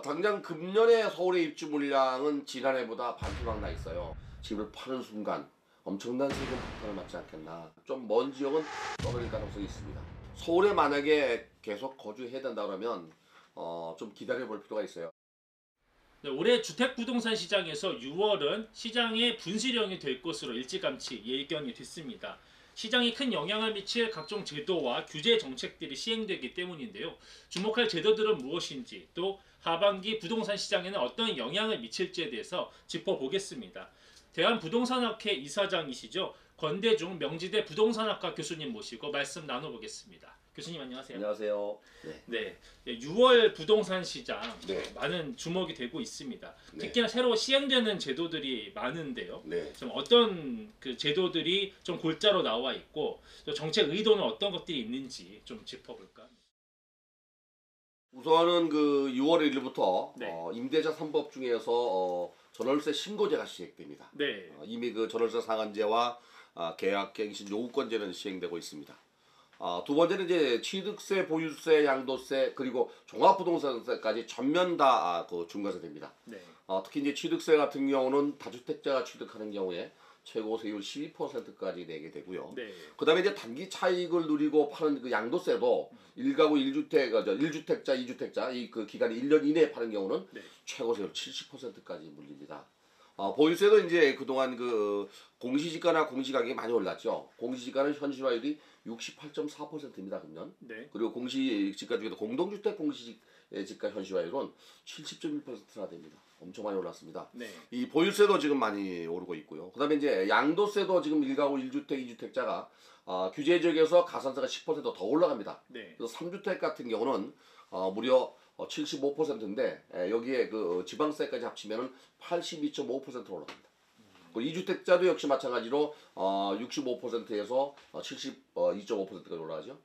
당장 금년에 서울의 입주 물량은 지난해보다 반토막 나 있어요. 집을 파는 순간 엄청난 세금 폭탄을 맞지 않겠나. 좀 먼 지역은 떠버릴 가능성이 있습니다. 서울에 만약에 계속 거주해야 된다 그러면 좀 기다려 볼 필요가 있어요. 네, 올해 주택부동산 시장에서 6월은 시장의 분수령이 될 것으로 일찌감치 예견이 됐습니다. 시장에 큰 영향을 미칠 각종 제도와 규제 정책들이 시행되기 때문인데요. 주목할 제도들은 무엇인지, 또 하반기 부동산 시장에는 어떤 영향을 미칠지에 대해서 짚어보겠습니다. 대한부동산학회 이사장이시죠. 권대중 명지대 부동산학과 교수님 모시고 말씀 나눠보겠습니다. 교수님 안녕하세요. 안녕하세요. 네, 6월 부동산 시장 네. 많은 주목이 되고 있습니다. 네. 특히나 새로 시행되는 제도들이 많은데요. 네. 좀 어떤 그 제도들이 좀 골자로 나와 있고 또 정책 의도는 어떤 것들이 있는지 좀 짚어볼까? 우선은 그 6월 1일부터 네. 임대차 3법 중에서 전월세 신고제가 시행됩니다. 네. 이미 그 전월세 상한제와 계약갱신 요구권제는 시행되고 있습니다. 두 번째는 이제 취득세, 보유세, 양도세 그리고 종합부동산세까지 전면 다 중과세됩니다. 네. 특히 이제 취득세 같은 경우는 다주택자가 취득하는 경우에 최고 세율 12%까지 내게 되고요. 네. 그다음에 이제 단기 차익을 누리고 파는 그 양도세도 1가구 1주택자, 2주택자 이 그 기간이 1년 이내에 파는 경우는 네. 최고 세율 70%까지 물립니다. 보유세도 이제 그동안 그 공시지가나 공시가격이 많이 올랐죠. 공시지가는 현실화율이 68.4%입니다, 금년. 네. 그리고 공시지가 중에도 공동주택 공시지가 현실화율은 70.1%나 됩니다. 엄청 많이 올랐습니다. 네. 이 보유세도 지금 많이 오르고 있고요. 그다음에 이제 양도세도 지금 1가구 1주택, 2주택자가 규제 지역에서 가산세가 10%더 올라갑니다. 네. 그래서 3주택 같은 경우는 무려 75%인데 여기에 그 지방세까지 합치면은 82.5%로 올라갑니다. 그리고 2주택자도 역시 마찬가지로 65%에서 72.5%까지 올라가죠.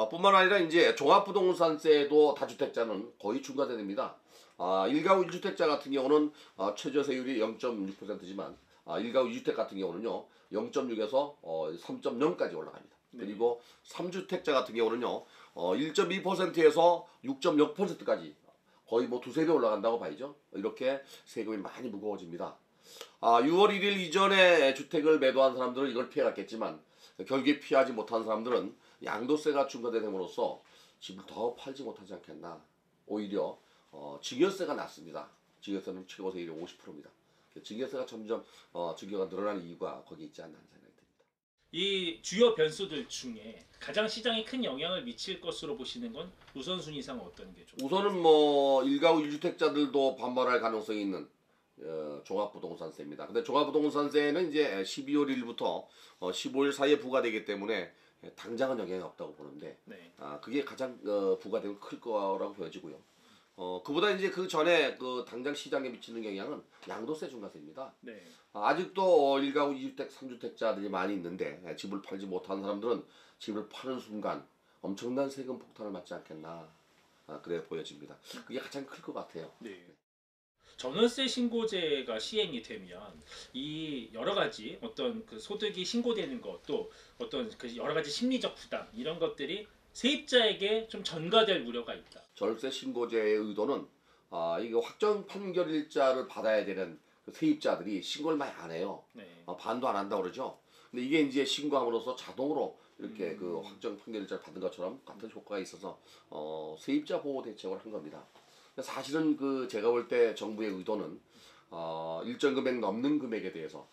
뿐만 아니라 이제 종합부동산세도 다주택자는 거의 중과세됩니다. 1가구 1주택자 같은 경우는 최저세율이 0.6%지만 1가구 2주택 같은 경우는요 0.6에서 3.0까지 올라갑니다. 네. 그리고 3주택자 같은 경우는요 1.2%에서 6.0%까지 거의 뭐 두세 배 올라간다고 봐야죠. 이렇게 세금이 많이 무거워집니다. 6월 1일 이전에 주택을 매도한 사람들은 이걸 피해갔겠지만 결국에 피하지 못한 사람들은 양도세가 중과됨으로써 집을 더 팔지 못하지 않겠나. 오히려 증여세가 낮습니다. 증여세는 최고 세율이 50%입니다. 증여세가 점점 증여가 늘어나는 이유가 거기 있지 않나 하는 생각이 듭니다. 이 주요 변수들 중에 가장 시장에 큰 영향을 미칠 것으로 보시는 건 우선순위상 어떤 게 좀? 우선은 뭐 1가구 1주택자들도 반발할 가능성이 있는 종합부동산세입니다. 근데 종합부동산세는 이제 12월 1일부터 15일 사이에 부과되기 때문에 당장은 영향이 없다고 보는데 네. 그게 가장 부과되면 클 거라고 보여지고요. 그보다 이제 그 전에 그 당장 시장에 미치는 영향은 양도세 중과세입니다. 네. 아직도 1가구 2주택, 3주택자들이 많이 있는데 집을 팔지 못한 사람들은 집을 파는 순간 엄청난 세금 폭탄을 맞지 않겠나 그래 보여집니다. 그게 가장 클 것 같아요. 네. 전월세 신고제가 시행이 되면 이 여러 가지 어떤 그 소득이 신고되는 것, 또 어떤 그 여러 가지 심리적 부담 이런 것들이 세입자에게 좀 전가될 우려가 있다. 전월세 신고제의 의도는 이게 확정 판결일자를 받아야 되는 그 세입자들이 신고를 많이 안 해요. 네. 반도 안 한다고 그러죠. 근데 이게 이제 신고함으로써 자동으로 이렇게 그 확정 판결일자를 받은 것처럼 같은 효과가 있어서 세입자 보호 대책을 한 겁니다. 사실은 그 제가 볼 때 정부의 의도는 일정 금액 넘는 금액에 대해서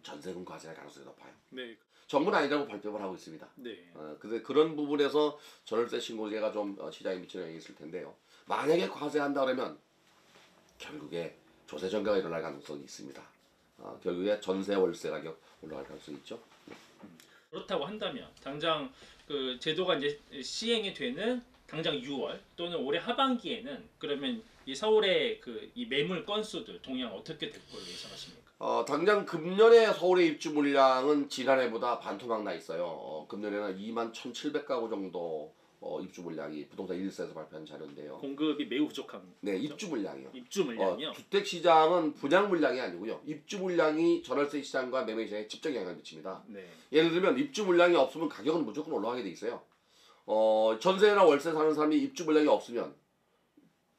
전세금 과세할 가능성이 높아요. 네. 정부는 아니라고 발표를 하고 있습니다. 네. 근데 그런 부분에서 전월세 신고제가 좀 시장에 미치는 영향이 있을 텐데요. 만약에 과세한다 그러면 결국에 조세 증가가 일어날 가능성이 있습니다. 결국에 전세 월세 가격 올라갈 가능성이 있죠. 그렇다고 한다면 당장 그 제도가 이제 시행이 되는 당장 6월 또는 올해 하반기에는 그러면 이 서울의 그 이 매물 건수들 동향 어떻게 될 걸로 예상하십니까? 당장 금년에 서울의 입주 물량은 지난해보다 반토막 나 있어요. 금년에는 21,700가구 정도 입주 물량이 부동산 1사에서 발표한 자료인데요. 공급이 매우 부족합니다. 네, 입주 물량이요. 입주 물량이요? 주택 시장은 분양 물량이 아니고요. 입주 물량이 전월세 시장과 매매 시장에 직접 영향을 미칩니다. 네. 예를 들면 입주 물량이 없으면 가격은 무조건 올라가게 돼 있어요. 전세나 월세 사는 사람이 입주 물량이 없으면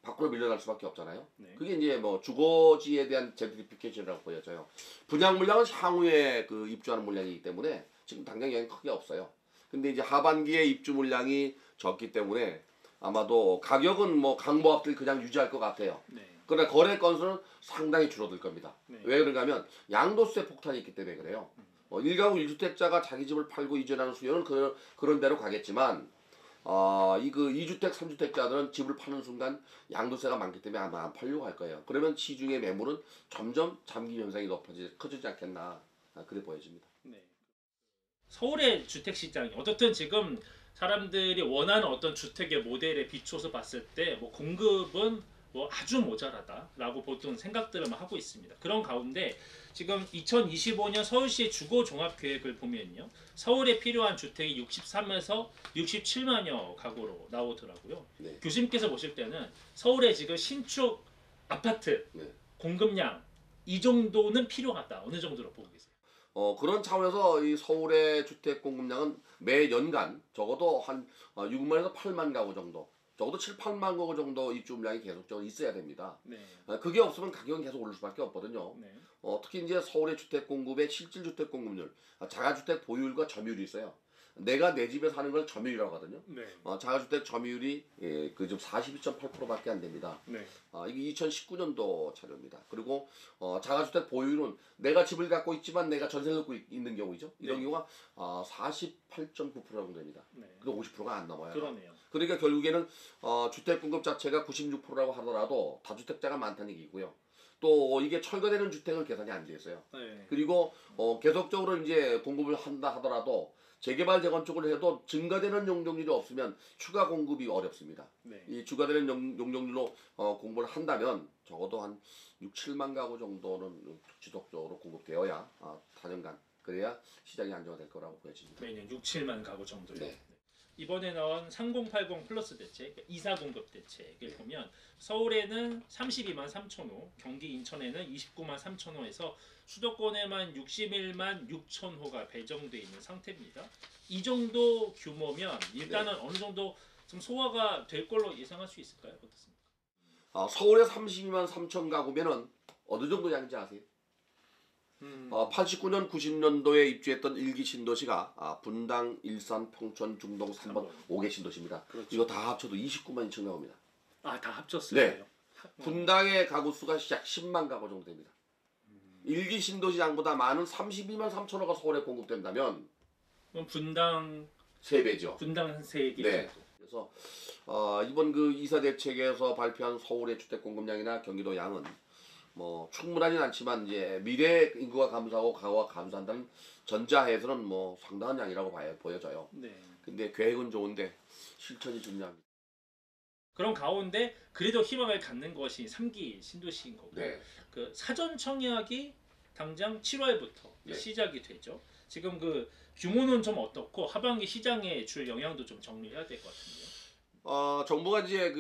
밖으로 밀려날 수밖에 없잖아요. 네. 그게 이제 뭐 주거지에 대한 젠트리피케이션이라고 보여져요. 분양 물량은 향후에 그 입주하는 물량이기 때문에 지금 당장 영향이 크게 없어요. 근데 이제 하반기에 입주 물량이 적기 때문에 아마도 가격은 뭐 강보합들 그냥 유지할 것 같아요. 네. 그러나 거래 건수는 상당히 줄어들 겁니다. 네. 왜 그런가 하면 양도세 폭탄이 있기 때문에 그래요. 1가구 1주택자가 자기 집을 팔고 이전하는 수요는 그런 대로 가겠지만 그 2주택, 3주택자들은 집을 파는 순간 양도세가 많기 때문에 아마 안 팔려고 할 거예요. 그러면 시중의 매물은 점점 잠김 현상이 커지지 않겠나 그래 보여집니다. 네. 서울의 주택 시장이 어떻든 지금 사람들이 원하는 어떤 주택의 모델에 비춰서 봤을 때 뭐 공급은 뭐 아주 모자라다라고 보통 생각들을 하고 있습니다. 그런 가운데 지금 2025년 서울시의 주거 종합 계획을 보면요. 서울에 필요한 주택이 63에서 67만여 가구로 나오더라고요. 네. 교수님께서 보실 때는 서울에 지금 신축 아파트 네. 공급량 이 정도는 필요하다. 어느 정도로 보고 계세요? 그런 차원에서 이 서울의 주택 공급량은 매 연간 적어도 한 6만에서 8만 가구 정도, 적어도 7, 8만 가구 정도 입주물량이 계속적으로 있어야 됩니다. 네. 그게 없으면 가격은 계속 오를 수밖에 없거든요. 네. 특히 이제 서울의 주택 공급의 실질 주택 공급률, 자가주택 보유율과 점유율이 있어요. 내가 내 집에 사는 걸 점유율이라고 하거든요. 네. 자가주택 점유율이 좀 42.8%밖에 안 됩니다. 네. 이게 2019년도 자료입니다. 그리고 자가주택 보유율은 내가 집을 갖고 있지만 내가 전세를 넣고 있는 경우이죠. 이런 네. 경우가 48.9% 정도 됩니다. 네. 그래도 50%가 안 넘어요. 그러네요. 그러니까 결국에는 주택 공급 자체가 96%라고 하더라도 다주택자가 많다는 얘기고요. 또 이게 철거되는 주택은 계산이 안 돼 있어요. 네. 그리고 계속적으로 이제 공급을 한다 하더라도 재개발 재건축을 해도 증가되는 용적률이 없으면 추가 공급이 어렵습니다. 네. 이 추가되는 용적률로 공부를 한다면 적어도 한 6, 7만 가구 정도는 지속적으로 공급되어야 4년간 그래야 시장이 안정화될 거라고 보여집니다. 매년 6, 7만 가구 정도요. 네. 이번에 나온 3080 플러스 대책, 이사 공급 대책을 보면 서울에는 32만 3천 호, 경기 인천에는 29만 3천 호에서 수도권에만 61만 6천 호가 배정돼 있는 상태입니다. 이 정도 규모면 일단은 어느 정도 좀 소화가 될 걸로 예상할 수 있을까요? 어떻습니까? 서울에 32만 3천 가구면은 어느 정도 양인지 아세요? 89년, 90년도에 입주했던 1기 신도시가 분당, 일산, 평촌, 중동 3번 5개 신도시입니다. 그렇죠. 이거 다 합쳐도 29만 2천 가구입니다. 다 합쳤어요? 네. 분당의 가구 수가 약 10만 가구 정도 됩니다. 1기 신도시장보다 많은 32만 3천 호가 서울에 공급된다면 그럼 분당 3배죠. 분당 한 3개 네. 정도. 그래서 이번 그 이사 대책에서 발표한 서울의 주택 공급량이나 경기도 양은 뭐 충분하진 않지만 이제 미래 인구가 감소하고 가구가 감소한다는 전자하에서는 뭐 상당한 양이라고 보여져요. 네. 근데 계획은 좋은데 실천이 중요합니다. 그런 가운데 그래도 희망을 갖는 것이 3기 신도시인 거고 네. 그 사전 청약이 당장 7월부터 네. 시작이 되죠. 지금 그 규모는 좀 어떻고 하반기 시장에 줄 영향도 좀 정리해야 될 것 같은데요. 정부가 이제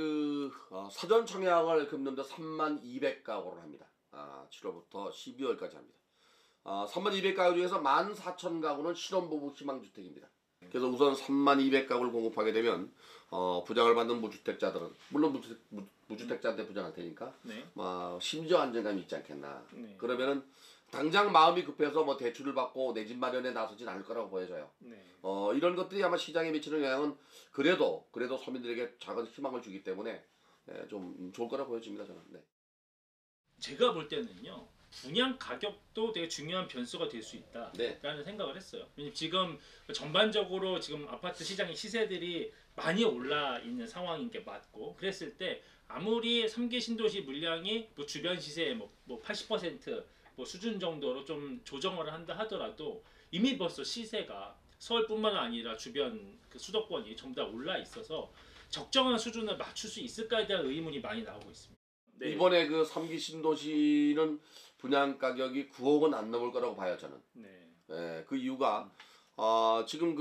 사전 청약을 금년도 3,200가구를 합니다. 7월부터 12월까지 합니다. 3,200가구 중에서 14,000가구는 신혼부부 희망주택입니다. 그래서 우선 3,200가구를 공급하게 되면 부장을 받는 무주택자들은 물론 무주택자한테 부장할 테니까 네. 심지어 안정감이 있지 않겠나. 네. 그러면은 당장 마음이 급해서 뭐 대출을 받고 내 집 마련에 나서진 않을 거라고 보여져요. 네. 이런 것들이 아마 시장에 미치는 영향은 그래도 서민들에게 작은 희망을 주기 때문에 좀 좋을 거라고 보여집니다, 저는. 네. 제가 볼 때는요. 분양 가격도 되게 중요한 변수가 될 수 있다라는 네. 생각을 했어요. 왜냐면 지금 전반적으로 지금 아파트 시장의 시세들이 많이 올라 있는 상황인 게 맞고 그랬을 때 아무리 3기 신도시 물량이 뭐 주변 시세의 뭐 80% 뭐 수준 정도로 좀 조정을 한다 하더라도 이미 벌써 시세가 서울뿐만 아니라 주변 그 수도권이 전부 다 올라 있어서 적정한 수준을 맞출 수 있을까에 대한 의문이 많이 나오고 있습니다. 네. 이번에 그 3기 신도시는 분양 가격이 9억은 안 넘을 거라고 봐요, 저는. 네. 그 이유가 지금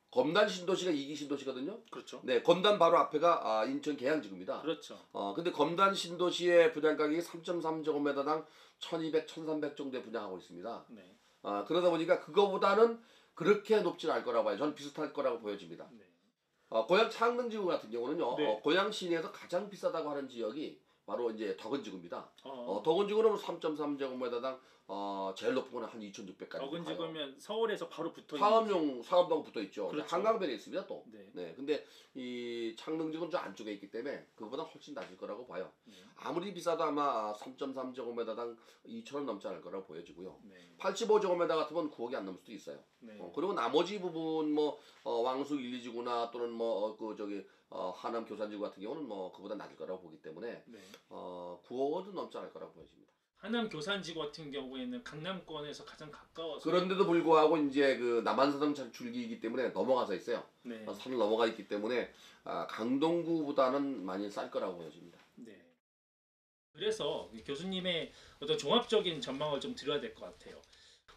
검단 신도시가 2기 신도시거든요. 그렇죠. 네, 검단 바로 앞에가 인천 계양지구입니다. 그렇죠. 근데 검단 신도시의 분양 가격이 3.3제곱미터당 1,200, 1,300 정도에 분양하고 있습니다. 네. 그러다 보니까 그거보다는 그렇게 높지는 않을 거라고 봐요. 저는 비슷할 거라고 보여집니다. 네. 고양 창릉지구 같은 경우는요. 네. 고양 시내에서 가장 비싸다고 하는 지역이 바로 이제 덕은지구입니다. 어. 덕은지구는 3.3제곱미터당 제일 높은 거는 한 2,600까지. 덕은지구면 서울에서 바로 붙어 있는. 상암동 붙어 있죠. 그렇죠. 한강변에 있습니다 또. 네. 네. 근데 이 창릉지구는 저 안쪽에 있기 때문에 그거보다 훨씬 낮을 거라고 봐요. 네. 아무리 비싸도 아마 3.3제곱미터당 2,000원 넘지 않을 거라고 보여지고요. 네. 85제곱미터 같으면 9억이 안 넘을 수도 있어요. 네. 그리고 나머지 부분 뭐 왕숙 1, 2지구나 또는 뭐 그 저기 하남 교산지구 같은 경우는 뭐 그보다 낮을 거라고 보기 때문에 네. 9억은 넘지 않을 거라고 보여집니다. 하남 교산지구 같은 경우에는 강남권에서 가장 가까워서. 그런데도 불구하고 이제 그 남한사당 줄기이기 때문에 넘어가서 있어요. 네. 산을 넘어가 있기 때문에 강동구보다는 많이 쌀 거라고 보여집니다. 네. 그래서 교수님의 어떤 종합적인 전망을 좀 드려야 될 것 같아요.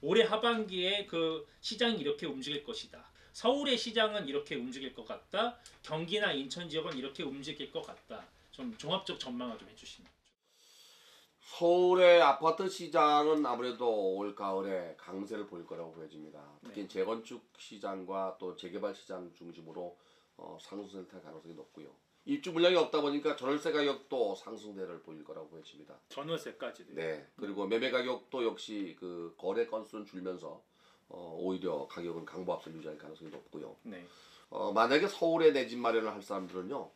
올해 하반기에 그 시장이 이렇게 움직일 것이다. 서울의 시장은 이렇게 움직일 것 같다. 경기나 인천 지역은 이렇게 움직일 것 같다. 좀 종합적 전망을 좀 해주시면. 서울의 아파트 시장은 아무래도 올 가을에 강세를 보일 거라고 보여집니다. 특히 네. 재건축 시장과 또 재개발 시장 중심으로 상승세를 탈 가능성이 높고요. 입주 물량이 없다 보니까 전월세 가격도 상승세를 보일 거라고 보여집니다. 전월세까지도. 네. 그리고 매매 가격도 역시 그 거래 건수는 줄면서 오히려 가격은 강보합세를 유지할 가능성이 높고요. 네. 만약에 서울에 내 집 마련을 할 사람들은요.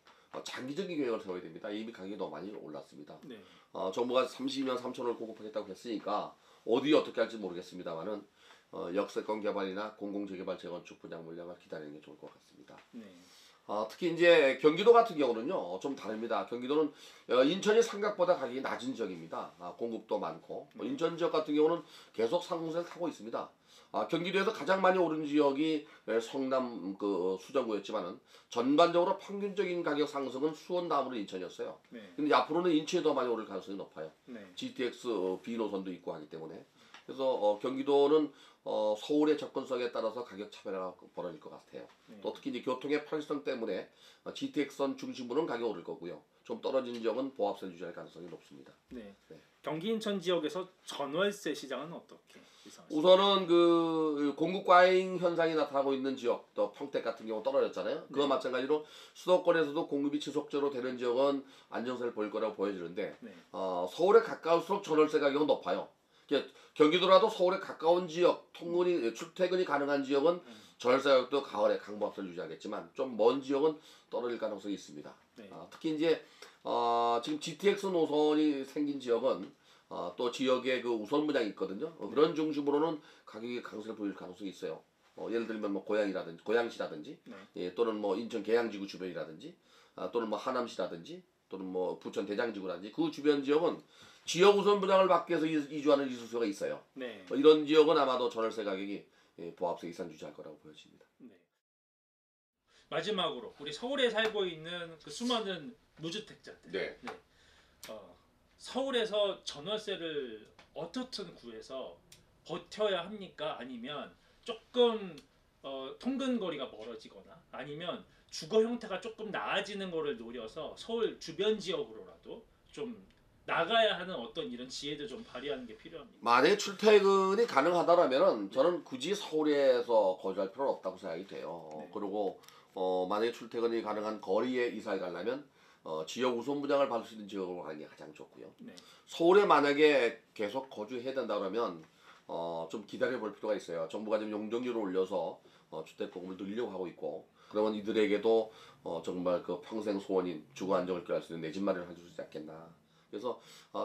장기적인 계획을 세워야 됩니다. 이미 가격이 너무 많이 올랐습니다. 네. 정부가 30년 3천원을 공급하겠다고 했으니까 어디 어떻게 할지 모르겠습니다만은 역세권 개발이나 공공재개발 재건축 분양 물량을 기다리는 게 좋을 것 같습니다. 네. 특히 이제 경기도 같은 경우는요 좀 다릅니다. 경기도는 인천이 삼각보다 가격이 낮은 지역입니다. 공급도 많고 인천 지역 같은 경우는 계속 상승세를 타고 있습니다. 경기도에서 가장 많이 오른 지역이 성남 그 수정구였지만은 전반적으로 평균적인 가격 상승은 수원 다음으로 인천이었어요. 네. 근데 앞으로는 인천이 더 많이 오를 가능성이 높아요. 네. GTX B 노선도 있고 하기 때문에 그래서 경기도는 서울의 접근성에 따라서 가격 차별화가 벌어질 것 같아요. 네. 또 특히 이제 교통의 편리성 때문에 GTX선 중심부는 가격이 오를 거고요. 좀 떨어진 지역은 보합세를 유지할 가능성이 높습니다. 네. 네. 경기 인천 지역에서 전월세 시장은 어떻게 예상하십니까? 우선은 그 공급 과잉 현상이 나타나고 있는 지역, 또 평택 같은 경우 떨어졌잖아요. 그와 마찬가지로 수도권에서도 공급이 지속적으로 되는 지역은 안정세를 보일 거라고 보여지는데 네. 서울에 가까울수록 전월세 가격은 높아요. 경기도라도 서울에 가까운 지역, 통근이 출퇴근이 가능한 지역은 전월세 가격도 가을에 강보합세를 유지하겠지만 좀 먼 지역은 떨어질 가능성이 있습니다. 네. 특히 이제 지금 GTX 노선이 생긴 지역은 또 지역에 그 우선 분양이 있거든요. 그런 중심으로는 가격이 강세를 보일 가능성이 있어요. 예를 들면 뭐 고양시라든지 네. 예, 또는 뭐 인천 계양지구 주변이라든지 또는 뭐 하남시라든지 또는 뭐 부천 대장지구라든지 그 주변 지역은 지역 우선 분양을 받기 위해서 이주하는 이수수가 있어요. 네. 이런 지역은 아마도 전월세 가격이 보합세 이상 유지할 거라고 보여집니다. 네. 마지막으로 우리 서울에 살고 있는 그 수많은 무주택자들. 네. 네. 서울에서 전월세를 어떻든 구해서 버텨야 합니까? 아니면 조금 통근거리가 멀어지거나 아니면 주거 형태가 조금 나아지는 거를 노려서 서울 주변 지역으로라도 좀 나가야 하는 어떤 이런 지혜도 좀 발휘하는 게 필요합니다. 만약에 출퇴근이 가능하다라면은 저는 굳이 서울에서 거주할 필요는 없다고 생각이 돼요. 네. 그리고 만약에 출퇴근이 가능한 거리에 이사를 가려면 지역 우선 분양을 받을 수 있는 지역으로 가는 게 가장 좋고요. 네. 서울에 만약에 계속 거주해야 된다 그러면 좀 기다려 볼 필요가 있어요. 정부가 지금 용적률을 올려서 주택 공급을 늘리려고 하고 있고 그러면 이들에게도 정말 그 평생 소원인 주거 안정을 꾀할 수 있는 내 집 마련을 해줄 수 있지 않겠나. 그래서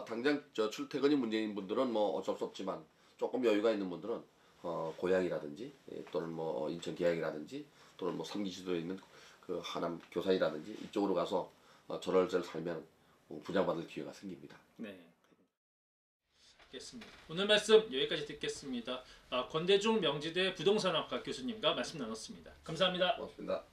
당장 출퇴근이 문제인 분들은 뭐 어쩔 수 없지만 조금 여유가 있는 분들은 고양이라든지 또는 뭐 인천 계양이라든지 또는 뭐 삼기시도에 있는 그 하남 교산이라든지 이쪽으로 가서 전월세를 살면 분양받을 기회가 생깁니다. 네. 알겠습니다. 오늘 말씀 여기까지 듣겠습니다. 권대중 명지대 부동산학과 교수님과 말씀 나눴습니다. 감사합니다. 고맙습니다.